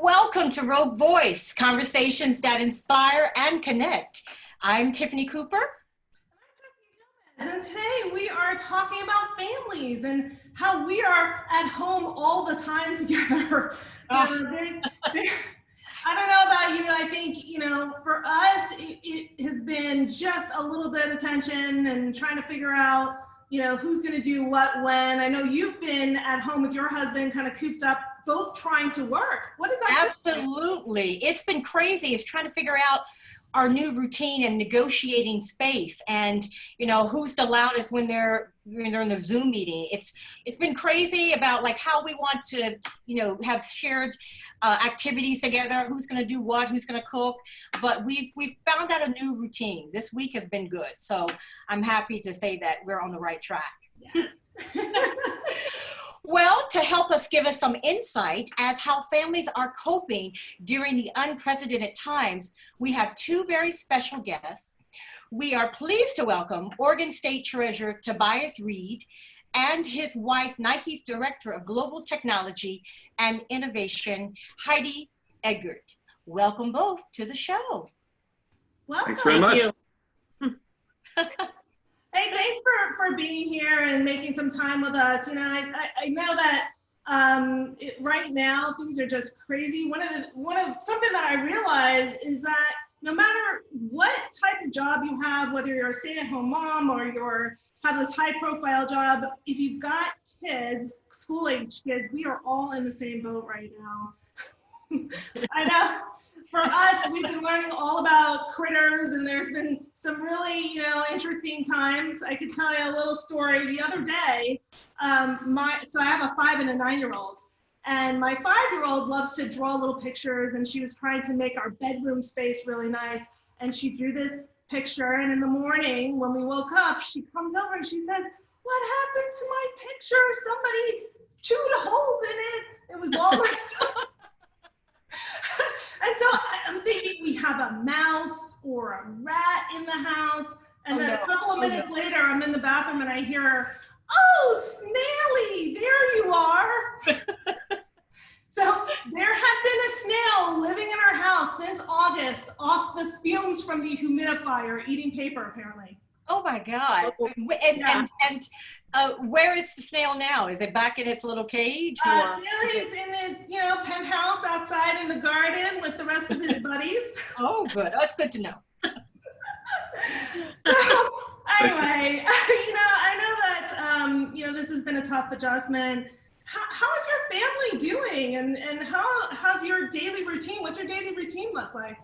Welcome to Rogue Voice, conversations that inspire and connect. I'm Tiffany Cooper. And today we are talking about families and how we are at home all the time together. I don't know about you. I think, for us, it has been just a little bit of tension and trying to figure out, who's going to do what when. I know you've been at home with your husband, kind of cooped up, both trying to work. What is that? Absolutely. It's been crazy. It's trying to figure out our new routine and negotiating space and, who's the loudest when they're in the Zoom meeting. It's been crazy about like how we want to, have shared activities together, who's going to do what, who's going to cook. But we've found out a new routine. This week has been good. So I'm happy to say that we're on the right track. Yeah. Well, to help us give us some insight as how families are coping during the unprecedented times, we have two very special guests. We are pleased to welcome Oregon State Treasurer Tobias Reed and his wife, Nike's Director of Global Technology and Innovation, Heidi Eggert. Welcome both to the show. Welcome. Thanks very much. Hey, thanks for being here and making some time with us. I know that right now things are just crazy. Something that I realize is that no matter what type of job you have, whether you're a stay-at-home mom or you have this high-profile job, if you've got kids, school-age kids, we are all in the same boat right now. I know. For us, we've been learning all about critters, and there's been some really, interesting times. I could tell you a little story. The other day, so I have a 5 and a 9-year-old, and my 5-year-old loves to draw little pictures, and she was trying to make our bedroom space really nice, and she drew this picture, and in the morning, when we woke up, she comes over and she says, "What happened to my picture? Somebody chewed holes in it. It was all messed up." And so I'm thinking we have a mouse or a rat in the house. And then a couple of minutes later, I'm in the bathroom and I hear her, "Oh, Snaily, there you are." So there had been a snail living in our house since August off the fumes from the humidifier, eating paper apparently. Oh my God. And where is the snail now? Is it back in its little cage? Snaily's in the penthouse outside in the garden with the rest of his buddies. Oh, good. That's good to know. Anyway, I know that this has been a tough adjustment. How is your family doing, and how's your daily routine? What's your daily routine look like?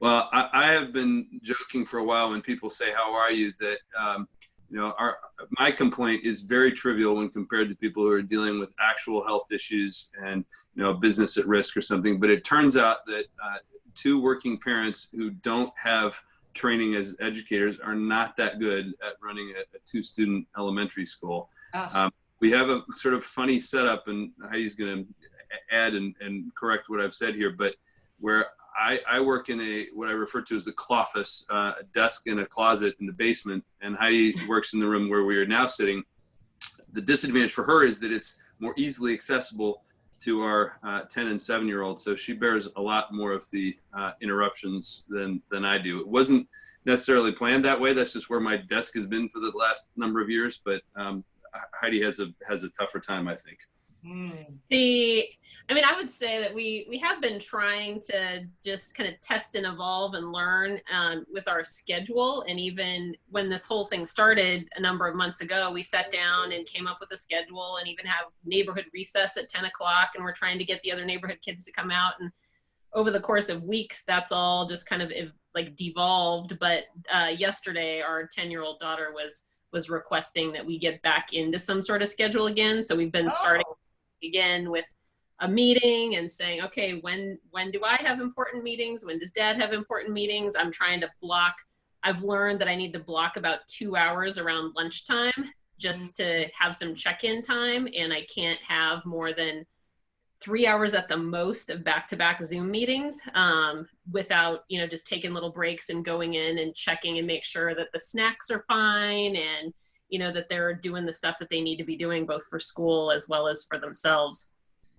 Well, I have been joking for a while when people say, "How are you?" that my complaint is very trivial when compared to people who are dealing with actual health issues and business at risk or something. But it turns out that two working parents who don't have training as educators are not that good at running a 2-student elementary school. We have a sort of funny setup, and Heidi's going to add and correct what I've said here, but where I work in what I refer to as the cloffice, a desk in a closet in the basement, and Heidi works in the room where we are now sitting. The disadvantage for her is that it's more easily accessible to our 10 and 7-year-olds, so she bears a lot more of the interruptions than I do. It wasn't necessarily planned that way. That's just where my desk has been for the last number of years, but Heidi has a tougher time, I think. I would say that we have been trying to just kind of test and evolve and learn with our schedule. And even when this whole thing started a number of months ago, we sat down and came up with a schedule and even have neighborhood recess at 10 o'clock. And we're trying to get the other neighborhood kids to come out. And over the course of weeks, that's all just kind of like devolved. But yesterday, our 10-year-old daughter was requesting that we get back into some sort of schedule again. So we've been starting again with a meeting and saying, okay, when do I have important meetings? When does Dad have important meetings? I'm trying to block. I've learned that I need to block about 2 hours around lunchtime just to have some check-in time. And I can't have more than 3 hours at the most of back-to-back Zoom meetings without, just taking little breaks and going in and checking and make sure that the snacks are fine and, that they're doing the stuff that they need to be doing both for school as well as for themselves.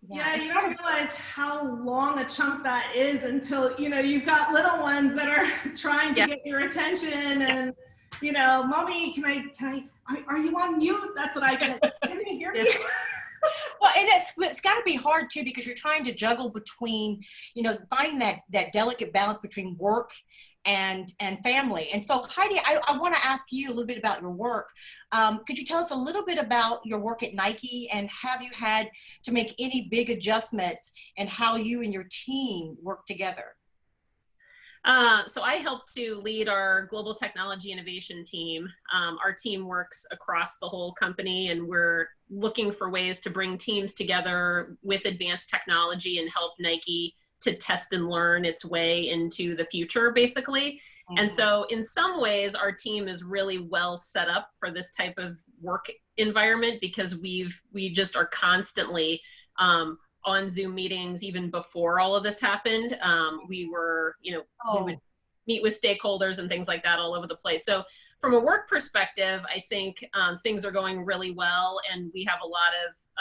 Yeah, you don't realize how long a chunk that is until, you've got little ones that are trying to get your attention and, mommy, are you on mute? That's what I get. Can they hear me? Well, and it's got to be hard too, because you're trying to juggle between, finding that delicate balance between work and family. And so Heidi, I want to ask you a little bit about your work. Could you tell us a little bit about your work at Nike, and have you had to make any big adjustments in how you and your team work together? So I help to lead our global technology innovation team. Our team works across the whole company, and we're looking for ways to bring teams together with advanced technology and help Nike to test and learn its way into the future, basically. Mm-hmm. And so in some ways, our team is really well set up for this type of work environment, because we just are constantly on Zoom meetings. Even before all of this happened, we were, we would meet with stakeholders and things like that all over the place. So from a work perspective, I think things are going really well, and we have a lot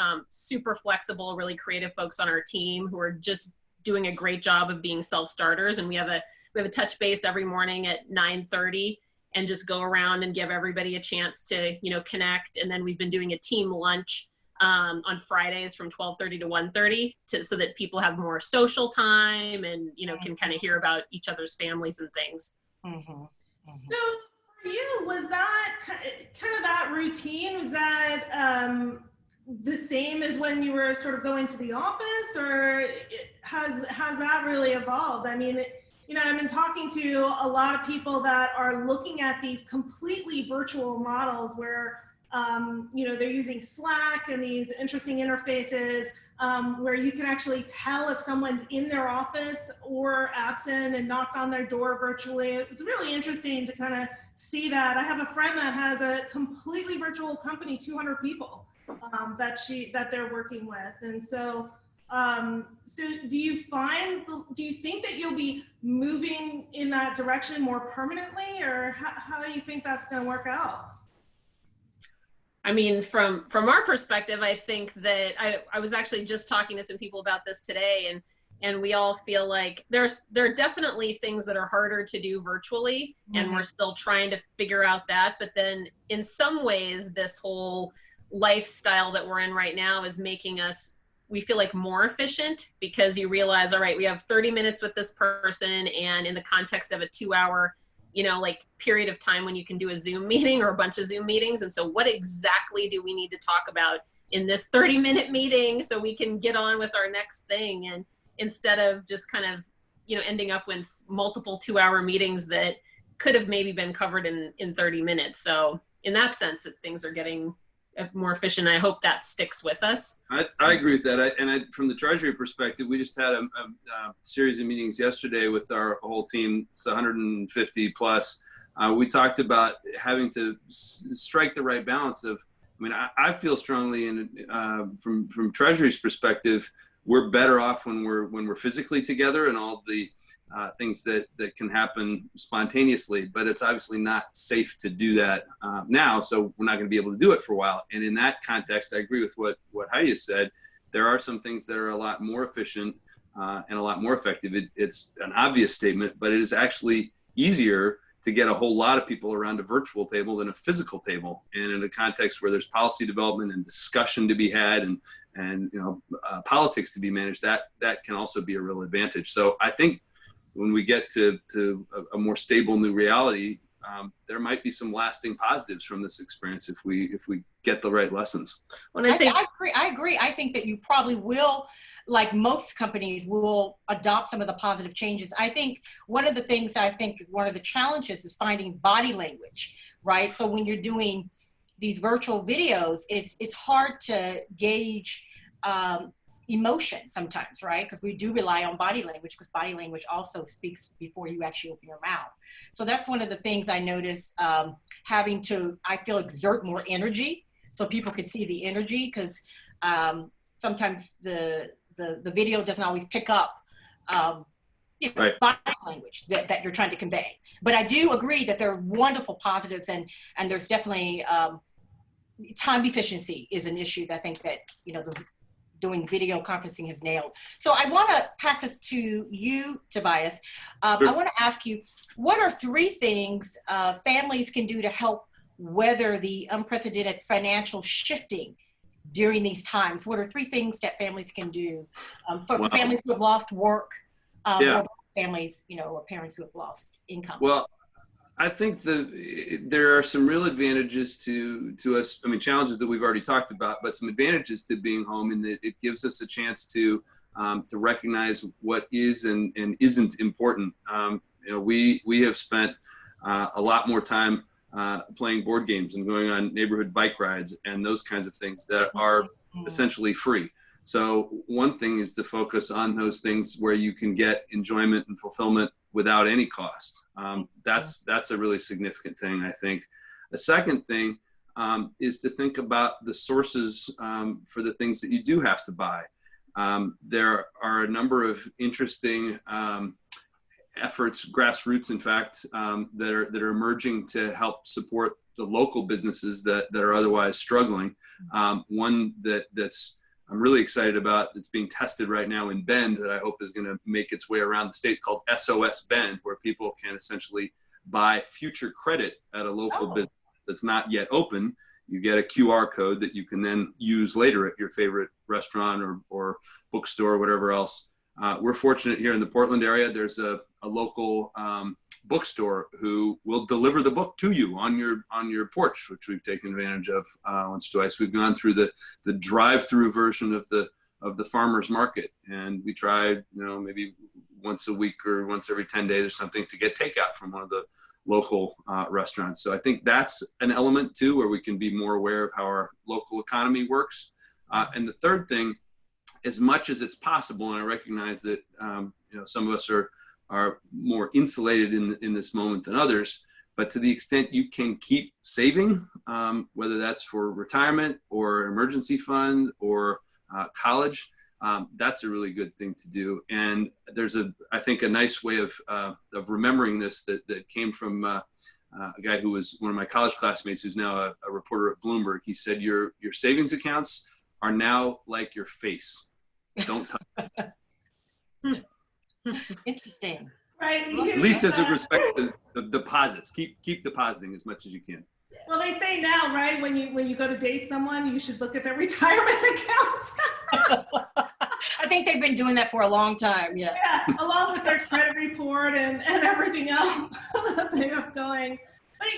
of super flexible, really creative folks on our team who are just doing a great job of being self-starters. And we have a touch base every morning at 9:30 and just go around and give everybody a chance to, connect. And then we've been doing a team lunch on Fridays from 12:30 to 1:30 so that people have more social time and, can kind of hear about each other's families and things. Mm-hmm. Mm-hmm. So for you, was that kind of that routine? Was that the same as when you were sort of going to the office, or has that really evolved? I mean, I've been talking to a lot of people that are looking at these completely virtual models where, they're using Slack and these interesting interfaces where you can actually tell if someone's in their office or absent and knock on their door virtually. It was really interesting to kind of see that. I have a friend that has a completely virtual company, 200 people. That they're working with. And so, do you think that you'll be moving in that direction more permanently, or how do you think that's going to work out? I mean, from our perspective, I think that I was actually just talking to some people about this today, and we all feel like there are definitely things that are harder to do virtually, mm-hmm. and we're still trying to figure out that. But then in some ways, this whole lifestyle that we're in right now is making we feel like more efficient, because you realize, all right, we have 30 minutes with this person, and in the context of a 2-hour, period of time when you can do a Zoom meeting or a bunch of Zoom meetings. And so what exactly do we need to talk about in this 30-minute meeting so we can get on with our next thing? And instead of just kind of, ending up with multiple 2-hour meetings that could have maybe been covered in 30 minutes. So in that sense, things are getting more efficient. I hope that sticks with us. I agree with that. From the Treasury perspective, we just had a series of meetings yesterday with our whole team. It's 150 plus. We talked about having to strike the right balance of, I feel strongly from Treasury's perspective, we're better off when we're physically together and all the things that can happen spontaneously, but it's obviously not safe to do that now, so we're not going to be able to do it for a while. And in that context, I agree with what Heidi said. There are some things that are a lot more efficient and a lot more effective. It's an obvious statement, but it is actually easier to get a whole lot of people around a virtual table than a physical table. And in a context where there's policy development and discussion to be had and politics to be managed, that can also be a real advantage. So I think when we get to a more stable new reality, there might be some lasting positives from this experience if we get the right lessons. Well, I agree. I think that you probably will, like most companies, will adopt some of the positive changes. I think one of the challenges is finding body language, right? So when you're doing these virtual videos, it's hard to gauge emotion sometimes, right? Because we do rely on body language, because body language also speaks before you actually open your mouth. So that's one of the things I notice, having to, I feel, exert more energy so people can see the energy, because sometimes the video doesn't always pick up right. body language that you're trying to convey. But I do agree that there are wonderful positives, and there's definitely time efficiency is an issue that I think that the doing video conferencing has nailed. So I want to pass this to you, Tobias. Sure. I want to ask you, what are 3 things families can do to help weather the unprecedented financial shifting during these times? What are 3 things that families can do for families who have lost work, or families, or parents who have lost income? Well, I think there are some real advantages to us. I mean, challenges that we've already talked about, but some advantages to being home in that it gives us a chance to recognize what is and isn't important. We have spent a lot more time playing board games and going on neighborhood bike rides and those kinds of things that are essentially free. So one thing is to focus on those things where you can get enjoyment and fulfillment without any cost. That's a really significant thing, I think. A second thing is to think about the sources for the things that you do have to buy. There are a number of interesting efforts, grassroots, in fact, that are emerging to help support the local businesses that are otherwise struggling. One that's I'm really excited about, that's being tested right now in Bend, that I hope is going to make its way around the state, called SOS Bend, where people can essentially buy future credit at a local business that's not yet open. You get a QR code that you can then use later at your favorite restaurant or bookstore or whatever else. We're fortunate here in the Portland area. There's a local bookstore who will deliver the book to you on your porch, which we've taken advantage of once or twice. We've gone through the drive-through version of the farmers market, and we tried, maybe once a week or once every 10 days or something to get takeout from one of the local restaurants. So I think that's an element too, where we can be more aware of how our local economy works. And the third thing, as much as it's possible, and I recognize that some of us are more insulated in this moment than others, but to the extent you can keep saving, whether that's for retirement or emergency fund or college, that's a really good thing to do. And there's I think a nice way of remembering this that came from a guy who was one of my college classmates, who's now a reporter at Bloomberg. He said, your savings accounts are now like your face. Don't touch them. Interesting. Right. At least as it respects the deposits. Keep depositing as much as you can. Well, they say now, right, when you go to date someone, you should look at their retirement account. I think they've been doing that for a long time. Yes. Yeah, along with their credit report and everything else that they have going. But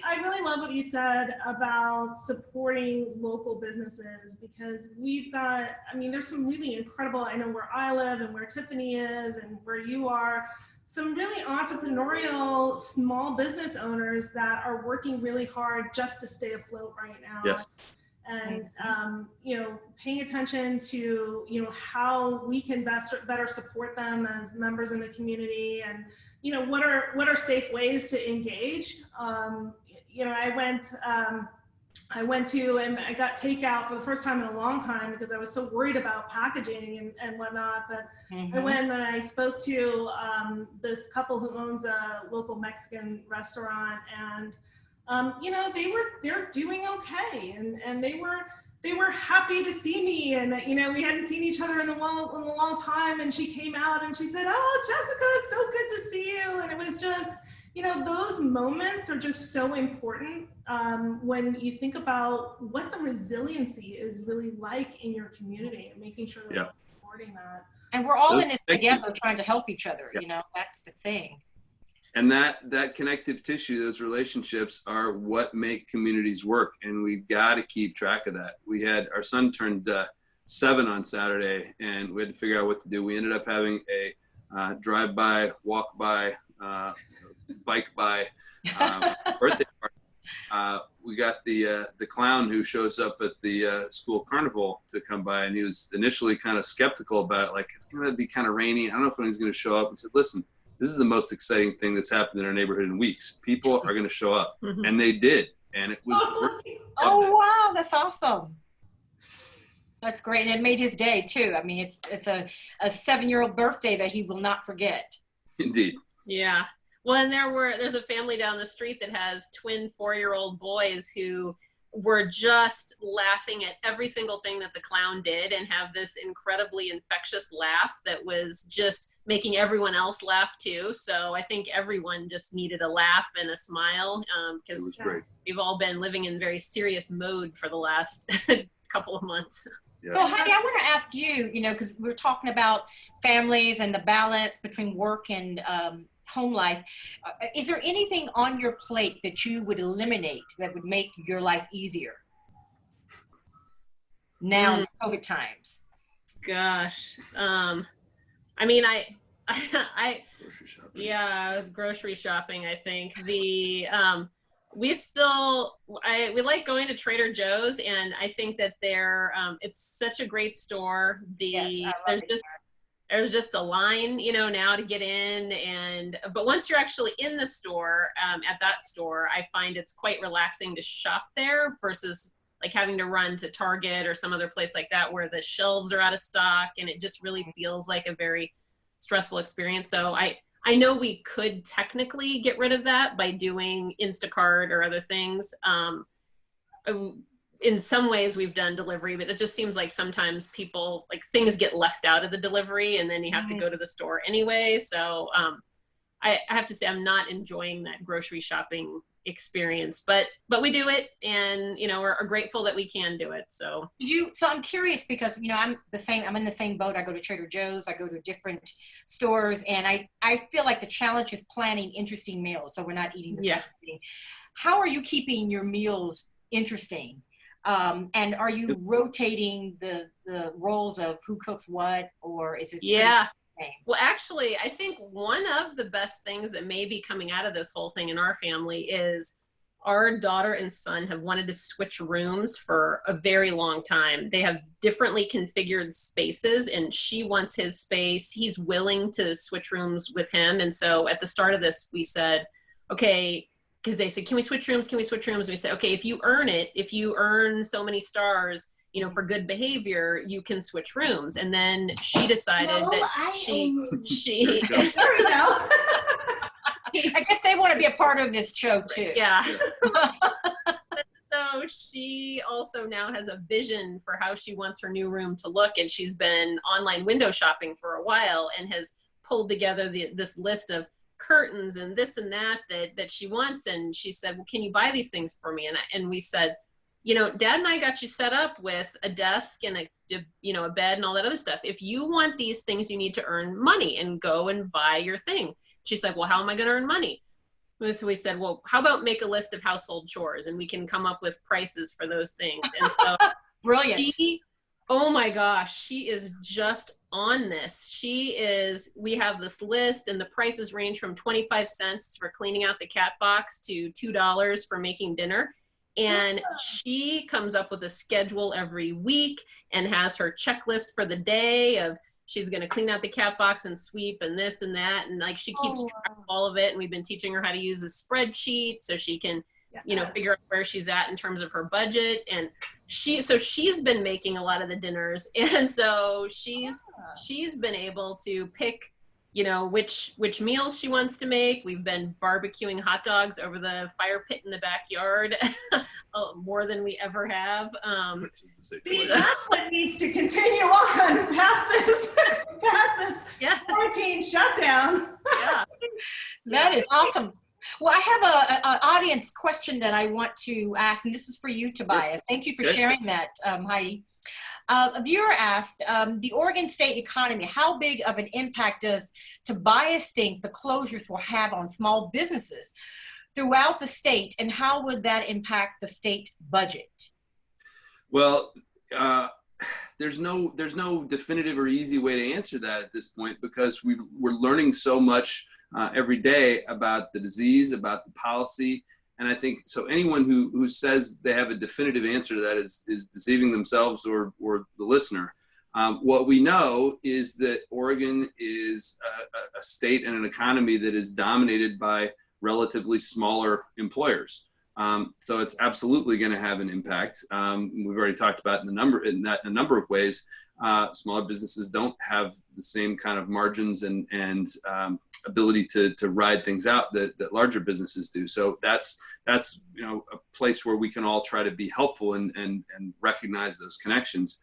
I really love what you said about supporting local businesses, because there's some really incredible, I know where I live and where Tiffany is and where you are, some really entrepreneurial small business owners that are working really hard just to stay afloat right now. Yes. And, paying attention to, how we can better support them as members in the community, and, what are safe ways to engage. I went to, and I got takeout for the first time in a long time because I was so worried about packaging and whatnot. But I went and I spoke to this couple who owns a local Mexican restaurant, and they're doing okay, and they were happy to see me, and we hadn't seen each other in a long time, and she came out and she said, "Oh, Jessica, it's so good to see you." And it was just, those moments are just so important when you think about what the resiliency is really like in your community, and making sure that we're supporting that. And we're all in this together, trying to help each other. That's the thing. And that connective tissue, those relationships, are what make communities work. And we've got to keep track of that. Our son turned 7 on Saturday, and we had to figure out what to do. We ended up having a drive-by, walk-by, bike-by birthday party. We got the clown who shows up at the school carnival to come by, and he was initially kind of skeptical about it, like, it's going to be kind of rainy. I don't know if anyone's going to show up. And said, listen, this is the most exciting thing that's happened in our neighborhood in weeks. People are going to show up, and they did, and it was. Oh wow, that's awesome. That's great, and it made his day too. I mean, it's a 7-year-old birthday that he will not forget. Indeed. Yeah. Well, and there's a family down the street that has twin 4-year-old boys who were just laughing at every single thing that the clown did and have this incredibly infectious laugh that was just making everyone else laugh too. So I think everyone just needed a laugh and a smile, because we've all been living in very serious mode for the last couple of months. Yeah. So Heidi, I want to ask you, because we're talking about families and the balance between work and home life. Is there anything on your plate that you would eliminate that would make your life easier now in COVID times? Gosh, I mean, Grocery shopping. yeah, grocery shopping. I think we like going to Trader Joe's, and I think that it's such a great store. Yes, I love it. There's just a line, now to get in, but once you're actually in the store, at that store, I find it's quite relaxing to shop there versus like having to run to Target or some other place like that where the shelves are out of stock, and it just really feels like a very stressful experience. So I know we could technically get rid of that by doing Instacart or other things. In some ways we've done delivery, but it just seems like sometimes people, like, things get left out of the delivery and then you have to go to the store anyway. So I have to say I'm not enjoying that grocery shopping experience, but we do it, and we're grateful that we can do it. So I'm curious because I'm in the same boat. I go to Trader Joe's, I go to different stores, and I feel like the challenge is planning interesting meals so we're not eating the same thing. How are you keeping your meals interesting? And are you rotating the roles of who cooks what, or is it? Yeah. Well, actually, I think one of the best things that may be coming out of this whole thing in our family is our daughter and son have wanted to switch rooms for a very long time. They have differently configured spaces, and she wants his space. He's willing to switch rooms with him. And so at the start of this, we said, okay, because they said, can we switch rooms? Can we switch rooms? And we said, okay, if you earn so many stars, for good behavior, you can switch rooms. And then she decided that she There we go. I guess they want to be a part of this show too. Yeah. So she also now has a vision for how she wants her new room to look. And she's been online window shopping for a while and has pulled together this list of curtains and this and that she wants. And she said, well, can you buy these things for me? And we said, Dad and I got you set up with a desk and a bed and all that other stuff. If you want these things, you need to earn money and go and buy your thing. She's like, well, how am I going to earn money? So we said, well, how about make a list of household chores and we can come up with prices for those things. And so brilliant. Oh my gosh, she is just on this. We have this list, and the prices range from 25 cents for cleaning out the cat box to $2 for making dinner. And she comes up with a schedule every week and has her checklist for the day of she's going to clean out the cat box and sweep and this and that. And like, she keeps track of all of it. And we've been teaching her how to use a spreadsheet so she can, figure out where she's at in terms of her budget. And she's been making a lot of the dinners. And so she's been able to pick, which meals she wants to make. We've been barbecuing hot dogs over the fire pit in the backyard more than we ever have. That's what needs to continue on past this quarantine shutdown. Yeah. That is awesome. Well, I have an audience question that I want to ask, and this is for you, Tobias. Thank you for sharing that, Heidi. A viewer asked, the Oregon state economy, how big of an impact does Tobias think the closures will have on small businesses throughout the state, and how would that impact the state budget? Well, there's no definitive or easy way to answer that at this point, because we're learning so much every day about the disease, about the policy. And I think, so anyone who says they have a definitive answer to that is deceiving themselves or the listener. What we know is that Oregon is a state and an economy that is dominated by relatively smaller employers. So it's absolutely going to have an impact. We've already talked about in a number of ways. Smaller businesses don't have the same kind of margins and ability to ride things out that larger businesses do. So that's a place where we can all try to be helpful and recognize those connections.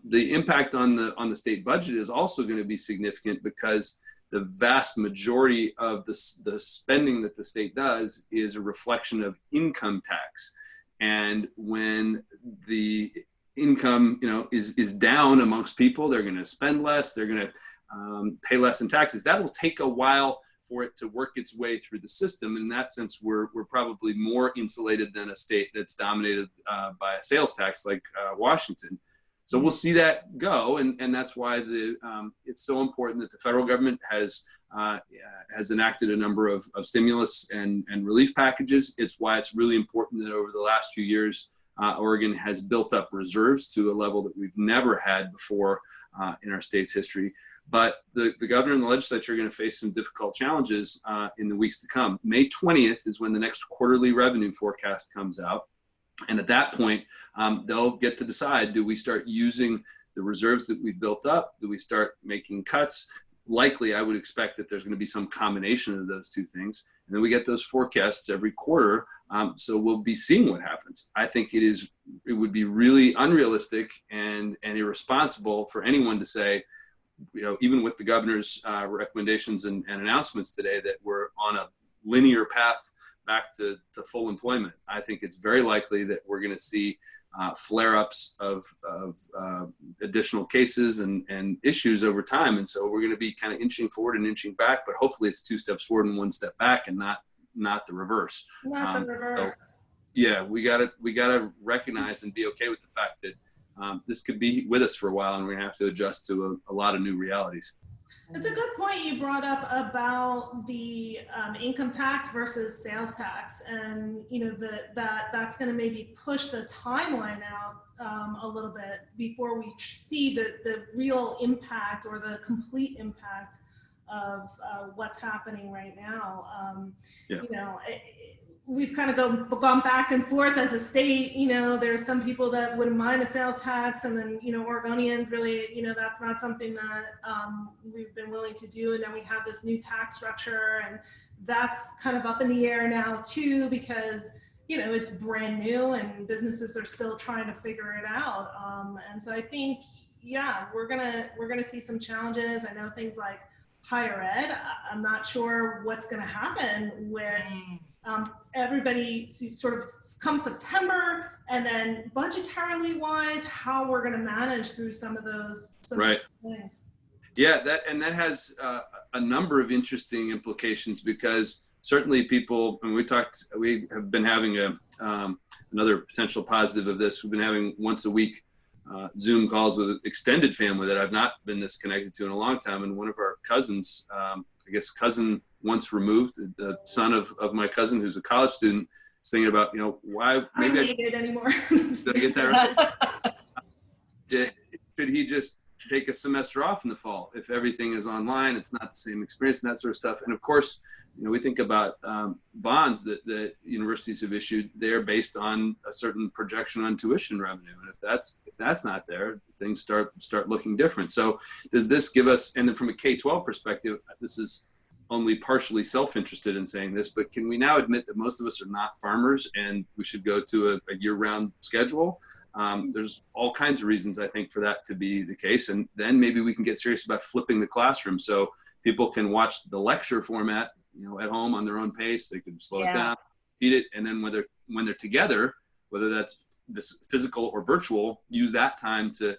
The impact on the state budget is also going to be significant because the vast majority of the spending that the state does is a reflection of income tax. And when the income, is down amongst people, they're going to spend less, they're going to pay less in taxes. That will take a while for it to work its way through the system. In that sense, we're probably more insulated than a state that's dominated by a sales tax like Washington. So we'll see that go, and that's why it's so important that the federal government has enacted a number of stimulus and relief packages. It's why it's really important that over the last few years, Oregon has built up reserves to a level that we've never had before in our state's history. But the governor and the legislature are going to face some difficult challenges in the weeks to come. May 20th is when the next quarterly revenue forecast comes out. And at that point, they'll get to decide, do we start using the reserves that we've built up? Do we start making cuts? Likely, I would expect that there's going to be some combination of those two things. And then we get those forecasts every quarter. So we'll be seeing what happens. I think it would be really unrealistic and irresponsible for anyone to say, even with the governor's recommendations and announcements today, that we're on a linear path back to full employment. I think it's very likely that we're going to see flare-ups of additional cases and issues over time. And so we're going to be kind of inching forward and inching back, but hopefully it's 2 steps forward and 1 step back and not the reverse. Not the reverse. So, yeah, we gotta recognize and be okay with the fact that this could be with us for a while, and we're gonna have to adjust to a lot of new realities. It's a good point you brought up about the income tax versus sales tax, and that's going to maybe push the timeline out a little bit before we see the real impact or the complete impact of what's happening right now. We've kind of gone back and forth as a state. There's some people that wouldn't mind a sales tax, and then Oregonians really, that's not something that we've been willing to do. And then we have this new tax structure, and that's kind of up in the air now too, because it's brand new and businesses are still trying to figure it out. And so I think, we're gonna see some challenges. I know things like higher ed. I'm not sure what's going to happen with everybody sort of come September, and then budgetarily wise, how we're going to manage through some of those things. Yeah, that has a number of interesting implications, because certainly people, and we have been having another potential positive of this. We've been having once a week Zoom calls with an extended family that I've not been this connected to in a long time. And one of our cousins, cousin once removed, the son of my cousin who's a college student, is thinking about, why maybe I should get anymore. Did I get that right? Should he just take a semester off in the fall? If everything is online, it's not the same experience and that sort of stuff. And of course, we think about bonds that universities have issued. They're based on a certain projection on tuition revenue, and if that's not there, things start looking different. So does this give us? And then from a K-12 perspective, this is only partially self-interested in saying this, but can we now admit that most of us are not farmers and we should go to a year-round schedule? There's all kinds of reasons, I think, for that to be the case. And then maybe we can get serious about flipping the classroom so people can watch the lecture format, at home on their own pace. They can slow it down, read it, and then when they're together, whether that's this physical or virtual, use that time to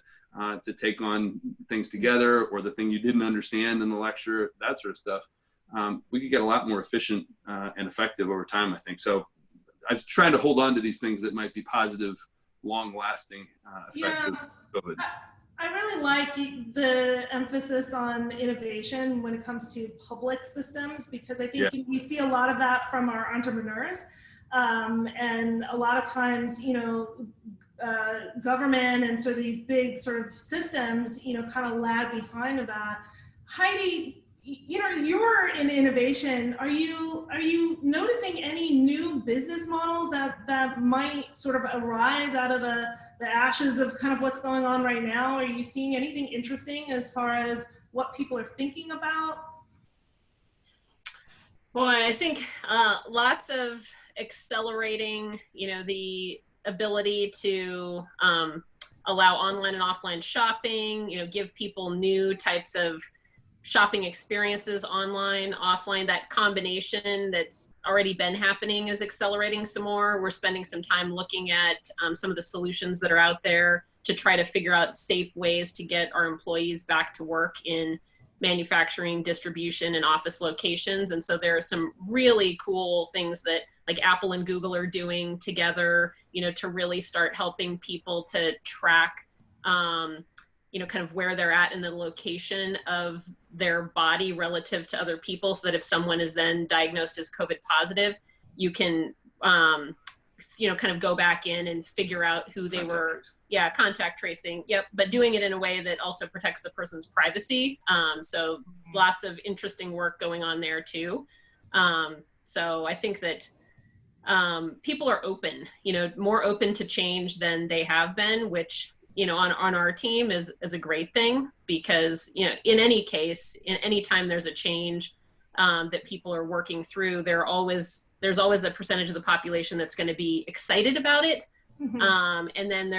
take on things together, or the thing you didn't understand in the lecture, that sort of stuff. We could get a lot more efficient and effective over time, I think. So I'm trying to hold on to these things that might be positive, long-lasting effects of COVID. I really like the emphasis on innovation when it comes to public systems, because I think we see a lot of that from our entrepreneurs. And a lot of times, government and sort of these big sort of systems, kind of lag behind of that. Heidi, you're in innovation. Are you noticing any new business models that might sort of arise out of the ashes of kind of what's going on right now? Are you seeing anything interesting as far as what people are thinking about? Well, I think lots of accelerating, the ability to allow online and offline shopping, give people new types of shopping experiences online, offline. That combination that's already been happening is accelerating some more. We're spending some time looking at some of the solutions that are out there to try to figure out safe ways to get our employees back to work in manufacturing, distribution, and office locations. And so there are some really cool things that like Apple and Google are doing together, to really start helping people to track, kind of where they're at in the location of their body relative to other people, so that if someone is then diagnosed as COVID positive, you can, kind of go back in and figure out who they were. Yeah, contact tracing. Yep, but doing it in a way that also protects the person's privacy. So lots of interesting work going on there too. So I think that people are open, more open to change than they have been, which, on our team is a great thing, because, in any case, in any time there's a change that people are working through, there's always a percentage of the population that's going to be excited about it. And then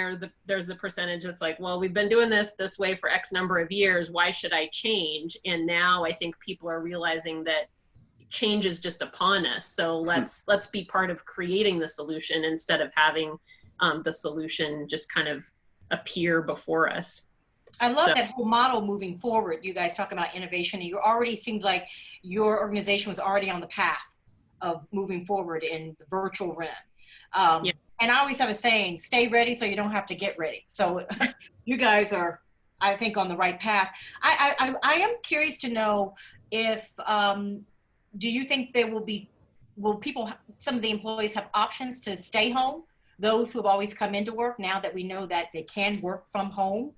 there's the percentage that's like, well, we've been doing this way for X number of years. Why should I change? And now I think people are realizing that change is just upon us. So let's be part of creating the solution instead of having the solution just kind of appear before us. I love that whole model moving forward. You guys talk about innovation, and you already seemed like your organization was already on the path of moving forward in the virtual realm. Yeah. And I always have a saying, stay ready so you don't have to get ready. So you guys are, I think, on the right path. I am curious to know if, do you think will people, some of the employees have options to stay home? Those who have always come into work, now that we know that they can work from home,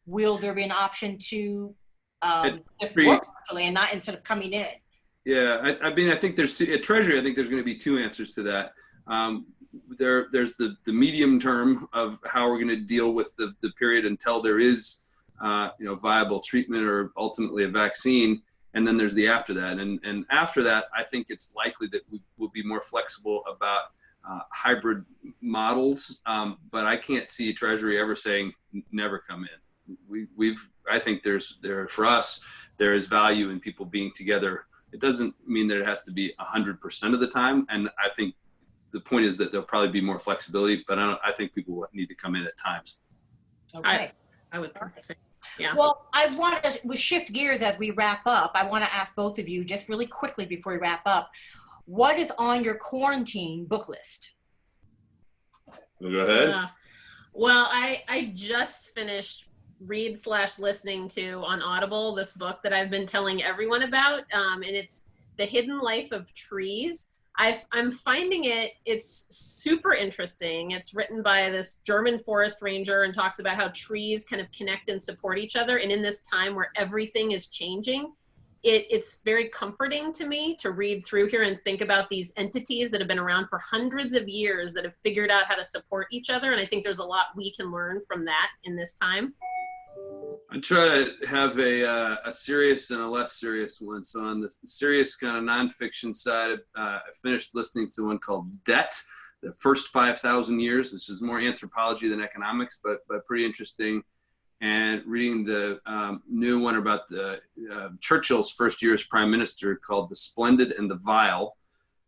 will there be an option to just work virtually and not instead of coming in? Yeah, I mean, I think there's at Treasury, I think there's going to be two answers to that. There's the medium term of how we're going to deal with the period until there is viable treatment or ultimately a vaccine, and then there's the after that. And after that, I think it's likely that we will be more flexible about hybrid models, but I can't see Treasury ever saying never come in. I think for us there is value in people being together. It doesn't mean that it has to be 100% of the time, and I think the point is that there'll probably be more flexibility, but I think people will need to come in at times. Okay. I would think the same. Yeah. Well, I want to shift gears as we wrap up. I want to ask both of you just really quickly before we wrap up, what is on your quarantine book list? Go ahead. Well, I just finished read/listening to on Audible this book that I've been telling everyone about, and it's The Hidden Life of Trees. I'm finding it's super interesting. It's written by this German forest ranger and talks about how trees kind of connect and support each other. And in this time where everything is changing, it's very comforting to me to read through here and think about these entities that have been around for hundreds of years that have figured out how to support each other. And I think there's a lot we can learn from that in this time. I try to have a serious and a less serious one. So on the serious kind of nonfiction side, I finished listening to one called Debt, The First 5,000 Years. This is more anthropology than economics, but pretty interesting. And reading the new one about Churchill's first year as prime minister called The Splendid and the Vile.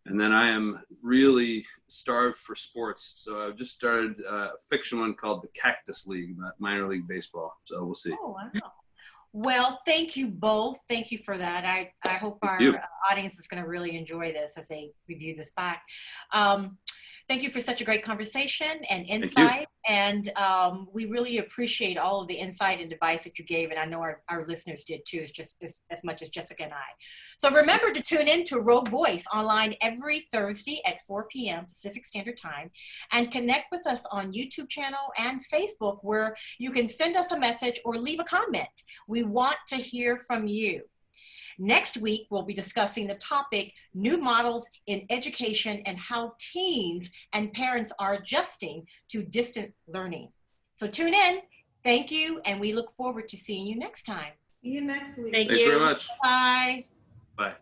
And then I am really starved for sports. So I've just started a fiction one called The Cactus League, about minor league baseball. So we'll see. Oh, wow. Well, thank you both. Thank you for that. I hope our audience is going to really enjoy this as they review this back. Thank you for such a great conversation and insight. And we really appreciate all of the insight and advice that you gave. And I know our listeners did too, just as much as Jessica and I. So remember to tune in to Rogue Voice online every Thursday at 4 p.m. Pacific Standard Time, and connect with us on YouTube channel and Facebook, where you can send us a message or leave a comment. We want to hear from you. Next week, we'll be discussing the topic, new models in education and how teens and parents are adjusting to distant learning. So tune in. Thank you, and we look forward to seeing you next time. See you next week. Thank Thanks you. very much. Bye. Bye.